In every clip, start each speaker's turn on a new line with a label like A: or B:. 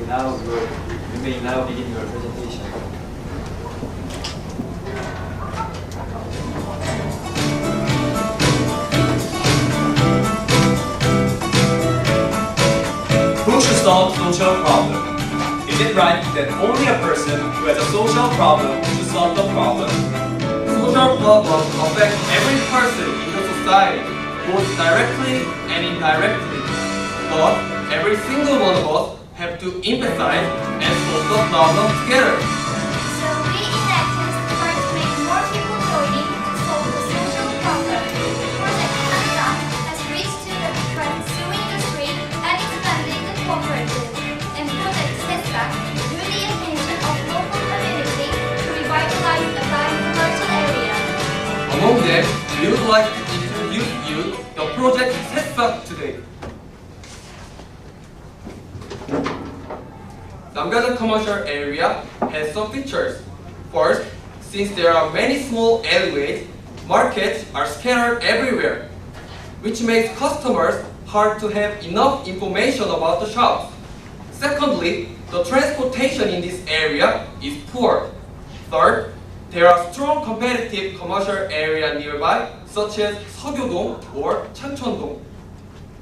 A: You may now begin your presentation.
B: Who should solve social problem? Is it right that only a person who has a social problem should solve the problem? Social problems affect every person in the society, both directly and indirectly. But every single one of us have to empathize and solve the problem together.
C: So we enacted try to make more people joining to solve the social problem. Project Hansa has reached to the sewing industry and expanded the cooperative. And Project Sesa drew the attention of local community to revitalize the virtual area.
B: Among them, we would like to introduce you the Project Sesa today. Namgaja commercial area has some features. First, since there are many small alleyways, markets are scattered everywhere, which makes customers hard to have enough information about the shops. Secondly, the transportation in this area is poor. Third, there are strong competitive commercial areas nearby, such as 서교동 or 창천동.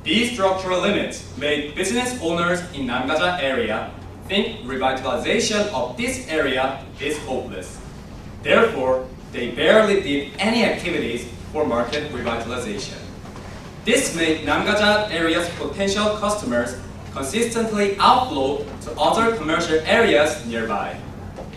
B: These structural limits made business owners in Namgaja area think revitalization of this area is hopeless. Therefore, they barely did any activities for market revitalization. This made Namgaja area's potential customers consistently outflow to other commercial areas nearby.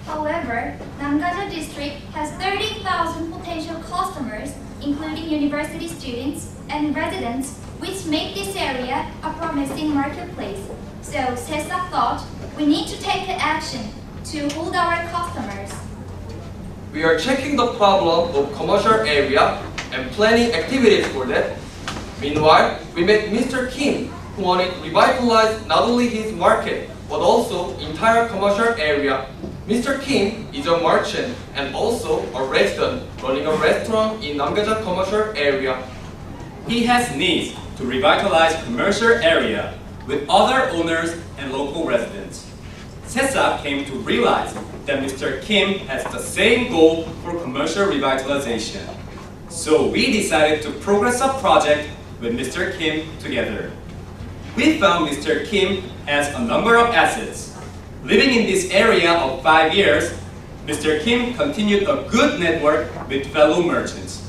C: However, Namgaja district has 30,000 potential customers, including university students and residents, which make this area a promising marketplace. So Sesa thought we need to take action to hold our customers.
B: We are checking the problem of commercial area and planning activities for that. Meanwhile, we met Mr. Kim, who wanted to revitalize not only his market, but also entire commercial area. Mr. Kim is a merchant and also a resident running a restaurant in Namgaja commercial area. He has needs to revitalize commercial area with other owners and local residents. Sesa came to realize that Mr. Kim has the same goal for commercial revitalization. So we decided to progress a project with Mr. Kim together. We found Mr. Kim has a number of assets. Living in this area of 5 years, Mr. Kim continued a good network with fellow merchants.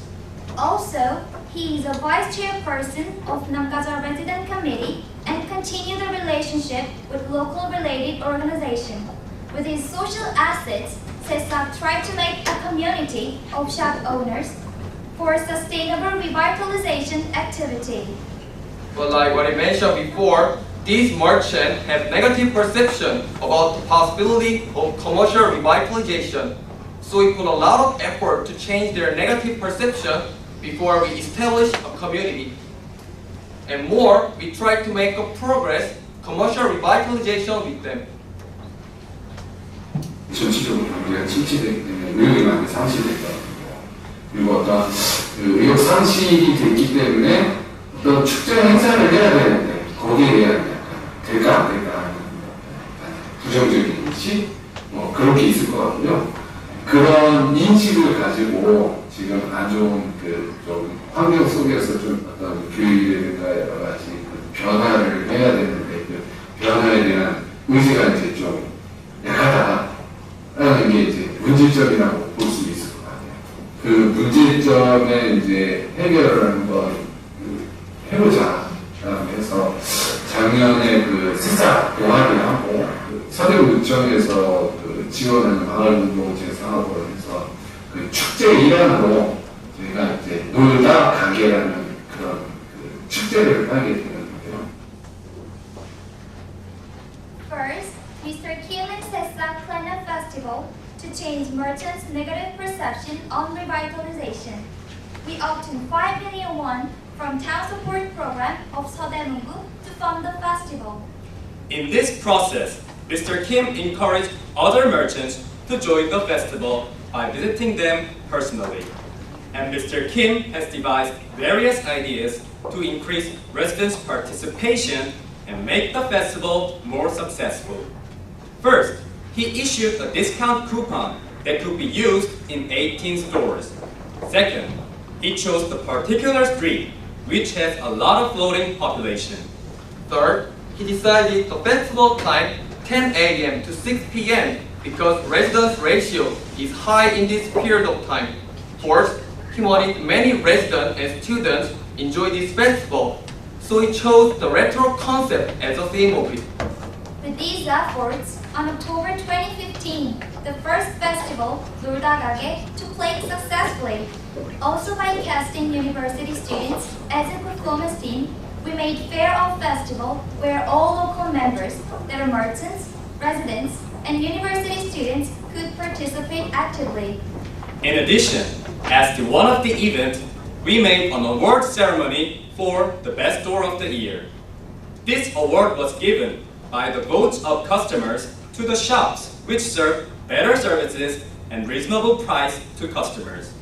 C: Also, he is a vice chairperson of Namgaja Resident Committee and continued the relationship with local related organizations. With his social assets, Sesa tried to make a community of shop owners for sustainable revitalization activity.
B: But like what I mentioned before, these merchants have negative perception about the possibility of commercial revitalization. So we put a lot of effort to change their negative perception before we establish a community. And more, we try to make a progress commercial revitalization with them.
D: 전체적으로 경제가 침체되기 때문에 의욕이 많이 상실됐거든요. 그리고 어떤 의욕 상실이 됐기 때문에 어떤 축제 행사를 해야 되는데 거기에 대한 약간 될까 안 될까 부정적인 인식 그렇게 있을 것 같고요. 그런 인식을 가지고 지금 안 좋은 좀 환경 속에서 좀 어떤 교육이라든가 여러 가지 변화를 해야 되는데 그 변화에 대한 의지가 이제 좀 약하다라는 게 이제 문제점이라고 볼 수 있을 것 같아요. 그 문제점에 이제 해결을 한번 해보자라고 해서 작년에 그 새싹 동아리 하고 서대구청에서 지원하는 마을운동 제사업을 해서 그 축제 일환으로 저희가 이제 놀다 가게라는 그런 축제를 하게 되는데요.
C: First, Mr. Kim and Sesa planned a festival to change merchants' negative perception on revitalization. We obtained 5 million won from town support program of Seodaemungu to fund the festival.
B: In this process, Mr. Kim encouraged other merchants to join the festival by visiting them personally. And Mr. Kim has devised various ideas to increase residents' participation and make the festival more successful.
E: First, he issued a discount coupon that could be used in 18 stores. Second, he chose the particular street which has a lot of floating population.
B: Third, he decided the festival time 10 a.m. to 6 p.m. because residence ratio is high in this period of time. Fourth, he wanted many residents and students enjoy this festival, so he chose the retro concept as a theme of it.
C: With these efforts, on October 2015, the first festival, 놀다 가게, took place successfully. Also by casting university students as a performance team, we made Fair of Festival where all local members, that are merchants, residents, and university students could participate actively.
E: In addition, as the one of the event, we made an award ceremony for the best store of the year. This award was given by the votes of customers to the shops which serve better services and reasonable price to customers.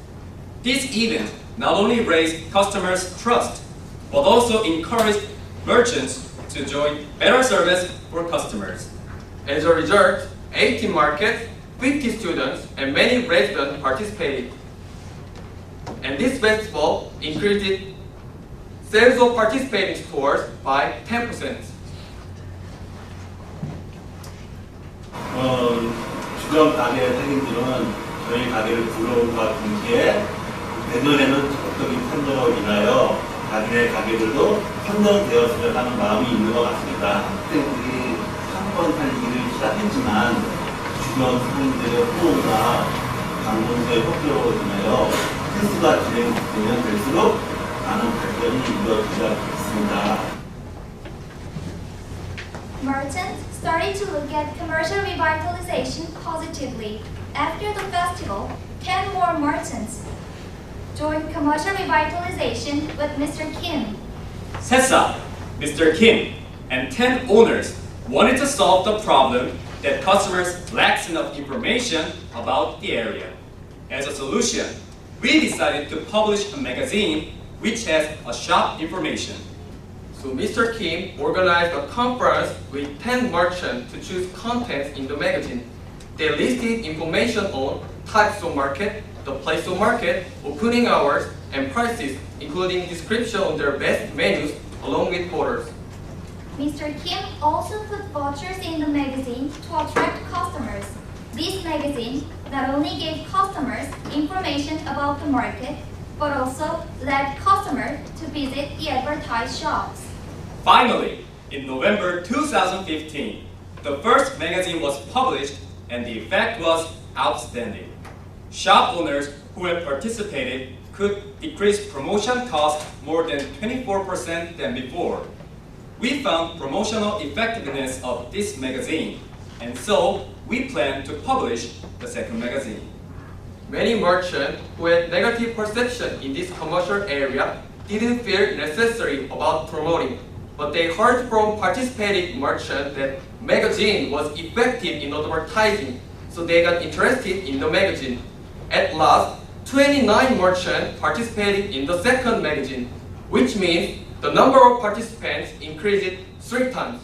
E: This event not only raised customers' trust, but also encouraged merchants to join better service for customers.
B: As a result, 18 markets, 50 students, and many residents participated. And this festival increased sales of participating stores by 10%.
F: 주변 가게 상인들은 저희 가게를 불러온과 동시에 내년에는 적극적인 선정을 인하여 자기네 가게들도 선정되었으면 하는 마음이 있는 것 같습니다. 그때 우리 상권 살리기를 시작했지만 주변 상인들의 호응과 강동구의 협조로 인하여 횟수가 진행되면 될수록 많은 발전이 이루어지지 않겠습니다.
C: Merchants started to look at commercial revitalization positively. After the festival, 10 more merchants joined commercial revitalization with Mr. Kim.
E: Sessa, Mr. Kim, and 10 owners wanted to solve the problem that customers lacked enough information about the area. As a solution, we decided to publish a magazine which has a shop information.
B: So Mr. Kim organized a conference with 10 merchants to choose contents in the magazine. They listed information on types of market, the place of market, opening hours, and prices, including description on their best menus along with photos.
C: Mr. Kim also put vouchers in the magazine to attract customers. This magazine not only gave customers information about the market, but also led customers to visit the advertised shops.
E: Finally, in November 2015, the first magazine was published and the effect was outstanding. Shop owners who had participated could decrease promotion costs more than 24% than before. We found promotional effectiveness of this magazine, and so we plan to publish the second magazine.
B: Many merchants who had negative perception in this commercial area didn't feel necessary about promoting, but they heard from participating merchants that magazine was effective in advertising, so they got interested in the magazine. At last, 29 merchants participated in the second magazine, which means the number of participants increased 3 times.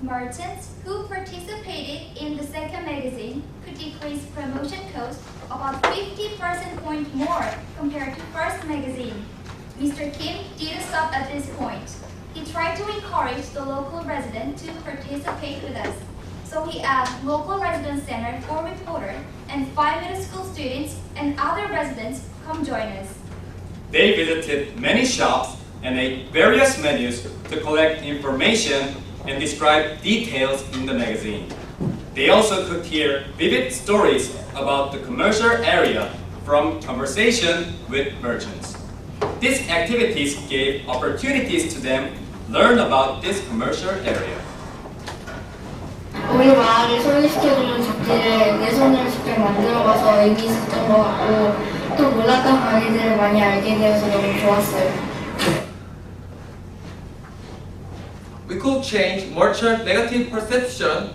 C: Merchants who participated in the second magazine could decrease promotion costs about 50% point more compared to first magazine. Mr. Kim didn't stop at this point. He tried to encourage the local residents to participate with us. So he asked local resident center for reporters and 5 middle school students and other residents come join us.
E: They visited many shops and ate various menus to collect information and describe details in the magazine. They also could hear vivid stories about the commercial area from conversation with merchants. These activities gave opportunities to them learn about this commercial area.
G: 우리 마을을 소개시켜주는 잡지를 내 손으로 직접 만들어가서 의미 있었던 것 같고 또 몰랐던 강의들을 많이 알게 되어서 너무 좋았어요.
B: We could change merchant negative perception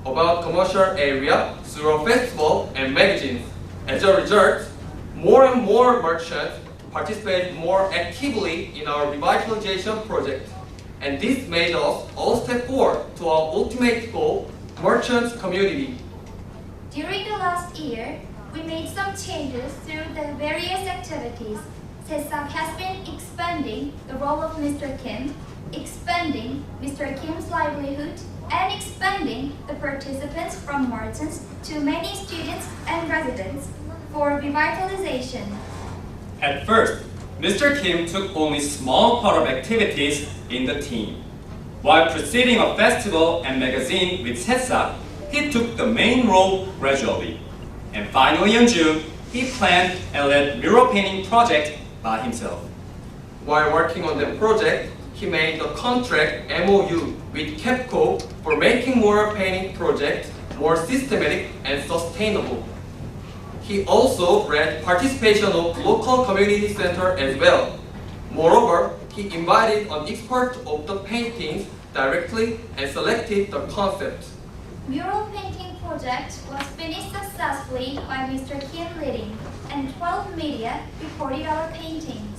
B: about commercial area through a festival and magazines. As a result, more and more merchants participate more actively in our revitalization project. And this made us all step forward to our ultimate goal, merchants community.
C: During the last year, we made some changes through the various activities. SESAC has been expanding the role of Mr. Kim, expanding Mr. Kim's livelihood, and expanding the participants from merchants to many students and residents for revitalization.
E: At first, Mr. Kim took only small part of activities in the team. While preceding a festival and magazine with SESAC, he took the main role gradually. And finally in June, he planned and led mural painting project by himself.
B: While working on the project, he made the contract MOU with KEPCO for making mural painting projects more systematic and sustainable. He also led participation of local community center as well. Moreover, he invited an expert of the paintings directly and selected the concept.
C: Mural painting project was finished successfully by Mr. Kim leading, and 12 media reported our paintings.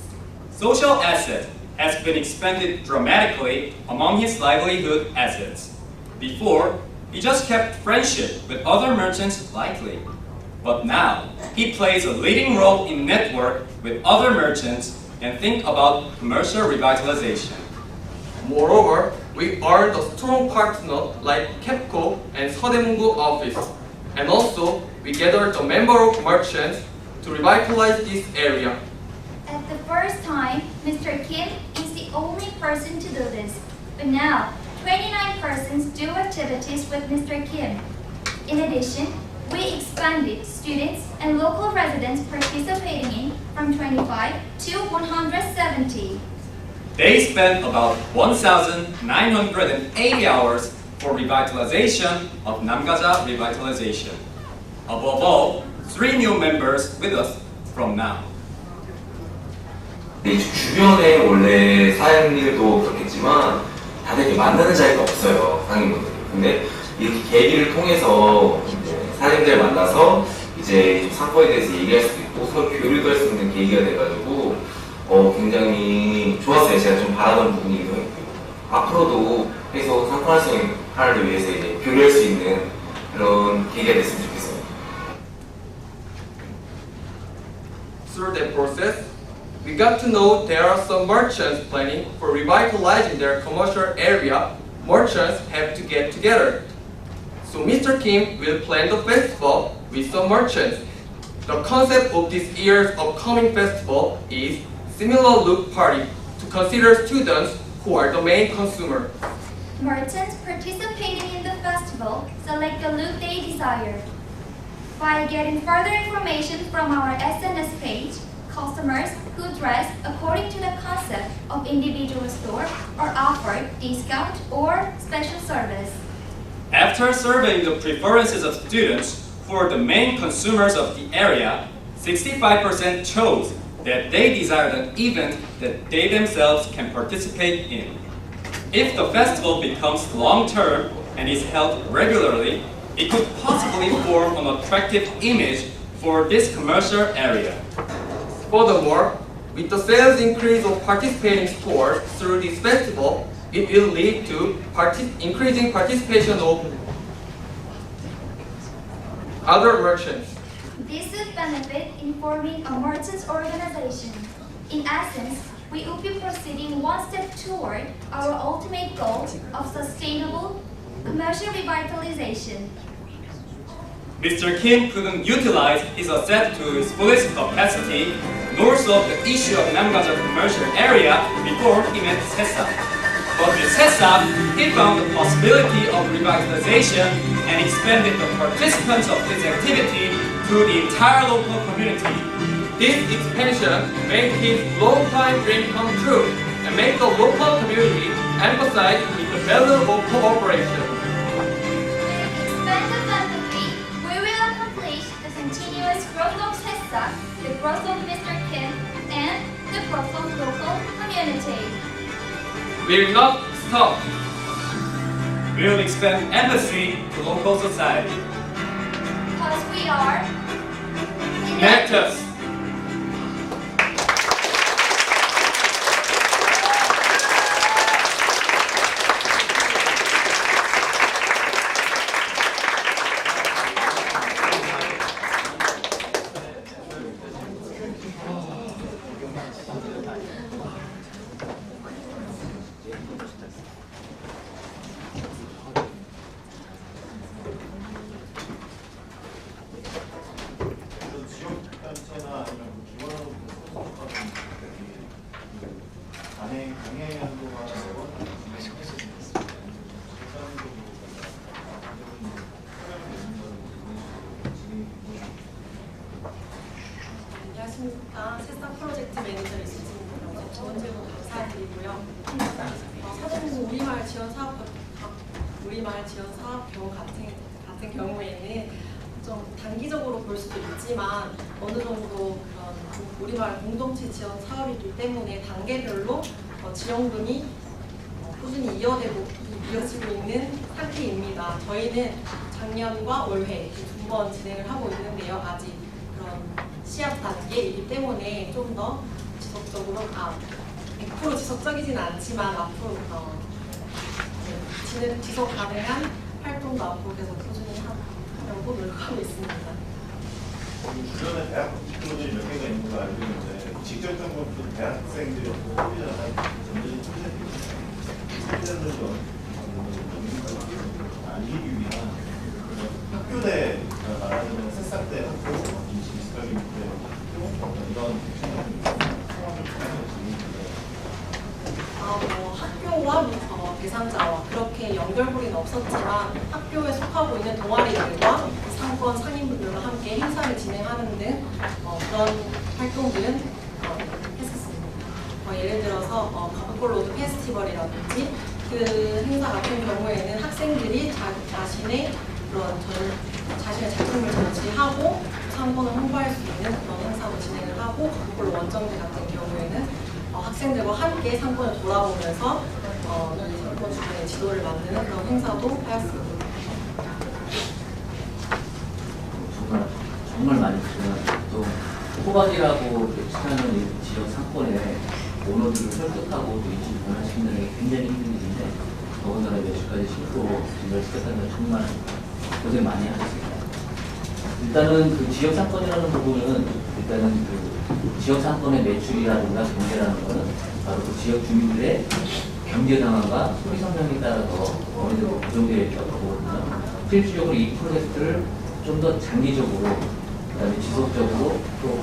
E: Social asset has been expanded dramatically among his livelihood assets. Before, he just kept friendship with other merchants lightly. But now, he plays a leading role in network with other merchants and think about commercial revitalization.
B: Moreover, we earned a strong partner like KEPCO and 서대문구 office. And also, we gathered a member of merchants to revitalize this area.
C: At the first time, Mr. Kim is the only person to do this. But now, 29 persons do activities with Mr. Kim. In addition, we expanded students and local residents participating in from 25 to 170.
E: They spent about 1,980 hours for revitalization of Namgaja revitalization. Above all, 3 new members with us from now.
H: 이 주변에 원래 사장님들도 그렇겠지만 다들 이렇게 만나는 자리가 없어요, 상인분들이. 근데 이렇게 계기를 통해서 사장님들 만나서 이제 상권에 대해서 얘기할 수도 있고 서로 교류도 할 수 있는 계기가 돼가지고 굉장히 좋았어요. 제가 좀 바라던 부분이기도 했고요. 앞으로도 계속 상권 활성화를 위해서 이제 교류할 수 있는 그런 계기가 됐으면 좋겠어요.
B: Through that process, we got to know there are some merchants planning for revitalizing their commercial area. Merchants have to get together. So Mr. Kim will plan the festival with some merchants. The concept of this year's upcoming festival is similar look party to consider students who are the main consumer.
C: Merchants participating in the festival select the look they desire. By getting further information from our SNS page, customers who dress according to the concept of individual store are offered discount or special service.
E: After surveying the preferences of students who are the main consumers of the area, 65% chose that they desired an event that they themselves can participate in. If the festival becomes long-term and is held regularly, it could possibly form an attractive image for this commercial area.
B: Furthermore, with the sales increase of participating stores through this festival, it will lead to increasing participation of other merchants.
C: This would benefit in forming a merchants organization. In essence, we will be proceeding one step toward our ultimate goal of sustainable commercial revitalization.
E: Mr. Kim couldn't utilize his asset to his fullest capacity, nor solve the issue of Namgaja commercial area before he met SESAC. But with SESAC, he found the possibility of revitalization and expanded the participants of this activity to the entire local community.
B: This expansion made his long-time dream come true and made the local community emphasize the value of cooperation.
C: With expanded empathy, we will accomplish the continuous growth of SESAC, the growth of Mr. Kim, and the growth of local community.
B: We will not stop.
E: We will expand empathy to local society.
C: Because we are
B: Connect us.
I: 질문 감사드리고요. 사전에서 우리말 지원 사업 경우 같은 경우에는 좀 단기적으로 볼 수도 있지만 어느 정도 그런 우리말 공동체 지원 사업이기 때문에 단계별로 지원금이 꾸준히 이어지고 있는 상태입니다. 저희는 작년과 올해 두 번 진행을 하고 있는데요. 아직 그런 시합 단계이기 때문에 좀 더 지속적으로 100% 지속적이진 않지만 앞으로 지속 가능한 활동도 앞으로 계속 꾸준히 하려고 노력하고 있습니다.
F: 주변에 대학 친구들이 몇 개가 있는 걸 알고 있는데 직접적으로 대학생들이 소비자나 전체적인 소비자들도 알리기 위한 학교대 말하자면 새싹대 학교 인식시설인데 이런
I: 학교와 대상자와 그렇게 연결고리는 없었지만 학교에 속하고 있는 동아리들과 상권 상인분들과 함께 행사를 진행하는 등 그런 활동들은 했었습니다. 예를 들어서 가브골로드 페스티벌이라든지 그 행사 같은 경우에는 학생들이 자신의 작품을 전시하고 상권을 홍보할 수 있는 그런 행사도 진행을 하고 가브골로 원정대 같은 경우에는 학생들과 함께 상권을 돌아보면서 이 상권 주변의 지도를 만드는 그런 행사도 하였습니다.
J: 정말 많이 들어요. 또 호박이라고 치하는 이 지역 상권에 오너들을 설득하고 또 인식을 변화시키는 게 굉장히 힘든 일인데 더군다나 며칠까지 실수로 진행시켰다는 건 정말 고생 많이 하셨습니다. 일단은 그 지역 상권이라는 부분은 일단은 그 지역 상권의 매출이라든가 경제라는 것은 바로 그 지역 주민들의 경제 상황과 소비 성향에 따라서 어느 정도 고정되어 있다고 보거든요. 실질적으로 이 프로젝트를 좀 더 장기적으로 그다음에 지속적으로 또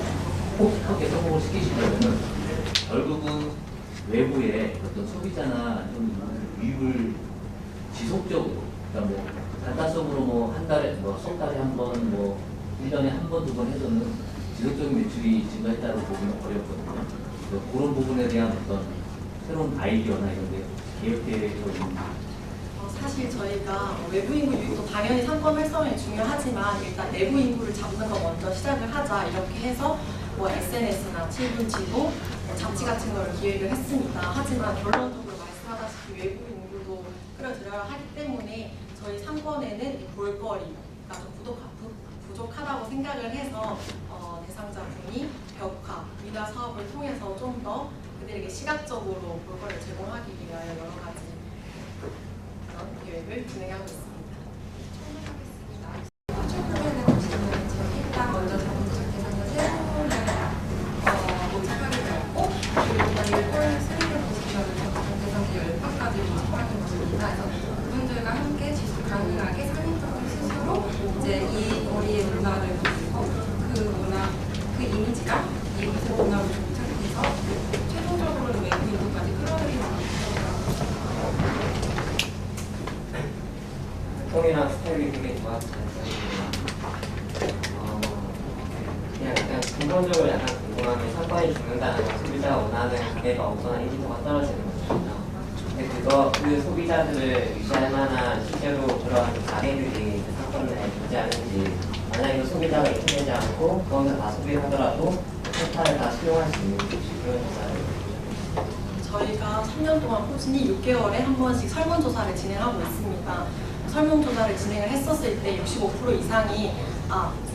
J: 폭하게 성공을 시키시려면은 결국은 외부의 어떤 소비자나 좀 유입을 지속적으로 그러니까 뭐 단타성으로 뭐 한 달에 석 달에 한 번 1년에 한 번, 두 번 해서는 지속적인 매출이 증가했다고 보기는 어렵거든요. 그런 부분에 대한 어떤 새로운 아이디어나 이런 게 계획되어 있는
I: 사실 저희가 외부 인구 유입도 당연히 상권 활성화에 중요하지만 일단 내부 인구를 잡는 거 먼저 시작을 하자 이렇게 해서 SNS나 7분 지도, 잡지 같은 걸 기획을 했습니다. 하지만 결론적으로 말씀하다시피 외부 인구도 끌어들여야 하기 때문에 저희 상권에는 볼거리가 좀 부족하다고 생각을 해서 대상자분이 벽화, 미나 사업을 통해서 좀 더 그들에게 시각적으로 볼거리를 제공하기 위하여 여러 가지 그런 계획을 진행하고 있습니다.
K: 최근에는 보시면 일단 먼저 자동차 대상자 세분을 모집하게 되었고 그리고 일본 스리를 보시면 대상자 10분까지 모집하는 것입니다. 그래서 그분들과 함께 지속 가능하게 상인적인 스스로 이제 이 거리의 문화를 보고 그 문화, 그 이미지가 이곳의 문화로 정착해서 최종적으로는 외부 인구까지 끌어들이는
L: 통이랑 스타일이 되게 좋았어요. 그냥 약간 근본적으로 약간 궁금한 게 상권이 죽는다는 건 소비자가 원하는 가게가 없거나 인지도가 떨어지는 거잖아요. 근데 그 소비자들을 유지할 만한 실제로 그런 가게들이 상권을 유지하는지 만약에 그 소비자가 입증되지 않고 거기서 다 소비를 하더라도 세타를 다 수용할 수 있는지 그런 조사를
I: 저희가 3년 동안 꾸준히 6개월에 한 번씩 설문조사를 진행하고 있습니다. 설문조사를 진행을 했었을 때 65% 이상이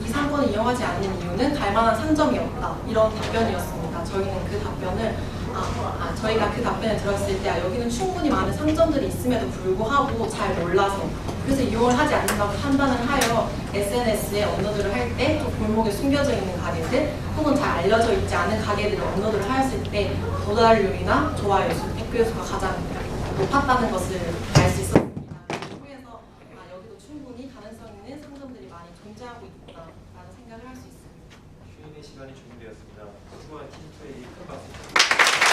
I: 이 상권을 이용하지 않는 이유는 갈만한 상점이 없다 이런 답변이었습니다. 저희는 그 답변을 저희가 그 답변을 들었을 때 여기는 충분히 많은 상점들이 있음에도 불구하고 잘 몰라서 그래서 이용을 하지 않는다고 판단을 하여 SNS에 업로드를 할 때 또 골목에 숨겨져 있는 가게들 혹은 잘 알려져 있지 않은 가게들을 업로드를 하였을 때 도달률이나 좋아요 수, 댓글 수가 가장 높았다는 것을 알 수 있었습니다. 그래서 여기도 충분히 가능성 있는 상점들이 많이 존재하고 있다라는 생각을 할 수 있습니다.
A: 휴일의 시간이 준비되었습니다. 수고한 팀플레이 큰 박수 부탁드립니다.